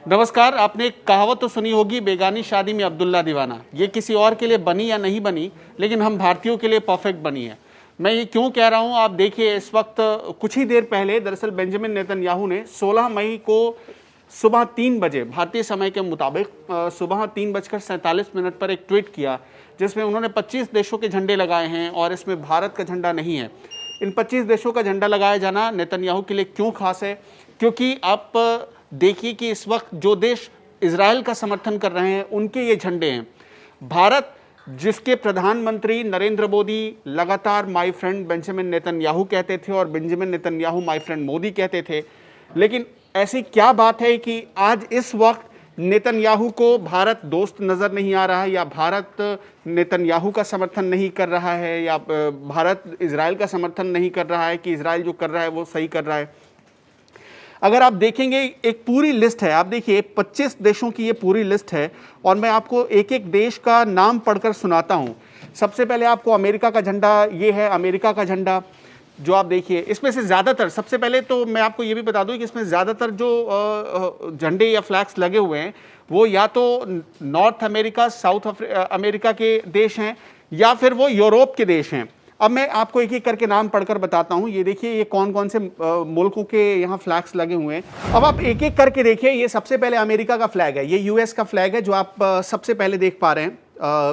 नमस्कार। आपने एक कहावत तो सुनी होगी, बेगानी शादी में अब्दुल्ला दीवाना। ये किसी और के लिए बनी या नहीं बनी, लेकिन हम भारतीयों के लिए परफेक्ट बनी है। मैं ये क्यों कह रहा हूँ, आप देखिए इस वक्त कुछ ही देर पहले दरअसल बेंजामिन नेतन्याहू ने 16 मई को सुबह 3 बजे भारतीय समय के मुताबिक सुबह 3:47 पर एक ट्वीट किया, जिसमें उन्होंने 25 देशों के झंडे लगाए हैं और इसमें भारत का झंडा नहीं है। इन 25 देशों का झंडा लगाया जाना नेतन्याहू के लिए क्यों खास है? क्योंकि आप देखिए कि इस वक्त जो देश इजराइल का समर्थन कर रहे हैं उनके ये झंडे हैं। भारत, जिसके प्रधानमंत्री नरेंद्र मोदी लगातार माय फ्रेंड बेंजामिन नेतन्याहू कहते थे और Benjamin Netanyahu my friend Modi कहते थे, लेकिन ऐसी क्या बात है कि आज इस वक्त नेतन्याहू को भारत दोस्त नज़र नहीं आ रहा है, या भारत नेतन्याहू का समर्थन नहीं कर रहा है, या भारत इजराइल का समर्थन नहीं कर रहा है कि इजराइल जो कर रहा है वो सही कर रहा है? अगर आप देखेंगे एक पूरी लिस्ट है, आप देखिए 25 देशों की ये पूरी लिस्ट है और मैं आपको एक एक देश का नाम पढ़कर सुनाता हूँ। सबसे पहले आपको अमेरिका का झंडा, ये है अमेरिका का झंडा जो आप देखिए। इसमें से ज़्यादातर, सबसे पहले तो मैं आपको ये भी बता दूं कि इसमें ज़्यादातर जो झंडे या फ्लैग्स लगे हुए हैं वो या तो नॉर्थ अमेरिका, साउथ अमेरिका के देश हैं या फिर वो यूरोप के देश हैं। अब मैं आपको एक एक करके नाम पढ़कर बताता हूं। ये देखिए ये कौन कौन से मुल्कों के यहाँ फ्लैग्स लगे हुए हैं। अब आप एक एक करके देखिए। ये सबसे पहले अमेरिका का फ्लैग है, ये यूएस का फ्लैग है जो आप सबसे पहले देख पा रहे हैं,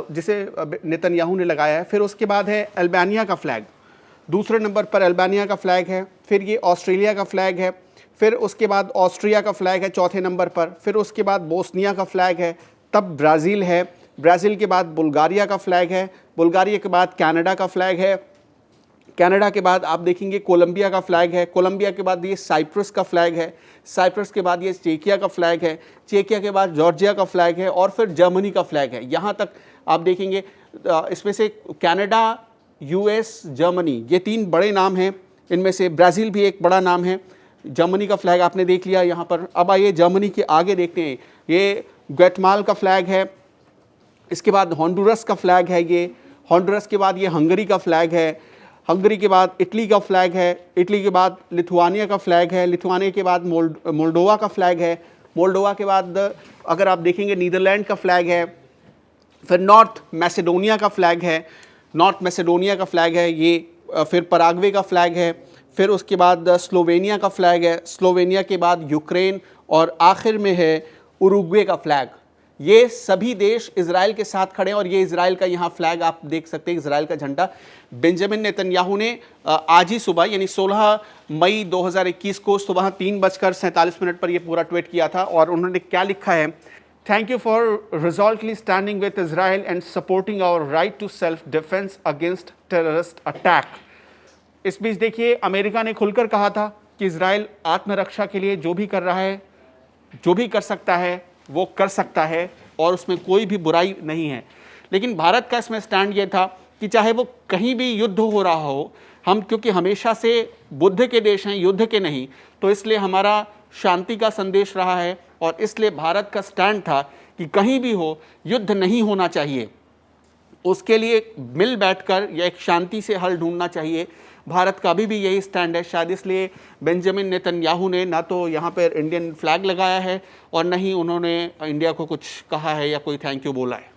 जिसे नेतन्याहू ने लगाया है। फिर उसके बाद है अल्बानिया का फ्लैग, दूसरे नंबर पर अल्बानिया का फ्लैग है। फिर ये ऑस्ट्रेलिया का फ्लैग है। फिर उसके बाद ऑस्ट्रिया का फ्लैग है चौथे नंबर पर। फिर उसके बाद बोस्निया का फ्लैग है, तब ब्राज़ील है। ब्राज़ील के बाद बुल्गारिया का फ्लैग है। बुल्गारिया के बाद कनाडा का फ्लैग है। कनाडा के बाद आप देखेंगे कोलंबिया का फ्लैग है। कोलंबिया के बाद ये साइप्रस का फ्लैग है। साइप्रस के बाद ये चेकिया का फ्लैग है। चेकिया के बाद जॉर्जिया का फ्लैग है और फिर जर्मनी का फ्लैग है। यहाँ तक आप देखेंगे इसमें से कनाडा, यूएस, जर्मनी, ये 3 बड़े नाम हैं। इनमें से ब्राज़ील भी एक बड़ा नाम है। जर्मनी का फ्लैग आपने देख लिया यहाँ पर। अब आइए जर्मनी के आगे देखते हैं। ये ग्वाटेमाला का फ्लैग है। इसके बाद होंडुरस का फ्लैग है। ये होंडुरस के बाद ये हंगरी का फ्लैग है। हंगरी के बाद इटली का फ्लैग है। इटली के बाद लिथुआनिया का फ्लैग है। लिथुआनिया के बाद मोल्डोवा का फ्लैग है। मोल्डोवा के बाद अगर आप देखेंगे नीदरलैंड का फ्लैग है। फिर नॉर्थ मैसेडोनिया का फ्लैग है। नॉर्थ मैसेडोनिया का फ्लैग है ये। फिर पराग्वे का फ्लैग है। फिर उसके बाद स्लोवेनिया का फ्लैग है। स्लोवेनिया के बाद यूक्रेन और आखिर में है उरुग्वे का फ्लैग। ये सभी देश इजराइल के साथ खड़े हैं और ये इजराइल का यहाँ फ्लैग आप देख सकते हैं, इजराइल का झंडा। बेंजामिन नेतन्याहू ने आज ही सुबह यानी 16 मई 2021 को सुबह 3:47 पर ये पूरा ट्वीट किया था और उन्होंने क्या लिखा है? Thank you for resolutely standing with Israel and supporting our right to self-defense against terrorist attack. इस बीच देखिए अमेरिका ने खुलकर कहा था कि इजराइल आत्मरक्षा के लिए जो भी कर रहा है, जो भी कर सकता है वो कर सकता है और उसमें कोई भी बुराई नहीं है। लेकिन भारत का इसमें स्टैंड ये था कि चाहे वो कहीं भी युद्ध हो रहा हो, हम क्योंकि हमेशा से बुद्ध के देश हैं, युद्ध के नहीं, तो इसलिए हमारा शांति का संदेश रहा है और इसलिए भारत का स्टैंड था कि कहीं भी हो युद्ध नहीं होना चाहिए, उसके लिए मिल बैठकर या एक शांति से हल ढूंढना चाहिए। भारत का अभी भी यही स्टैंड है। शायद इसलिए बेंजामिन नेतन्याहू ने ना तो यहाँ पर इंडियन फ्लैग लगाया है और न ही उन्होंने इंडिया को कुछ कहा है या कोई थैंक यू बोला है।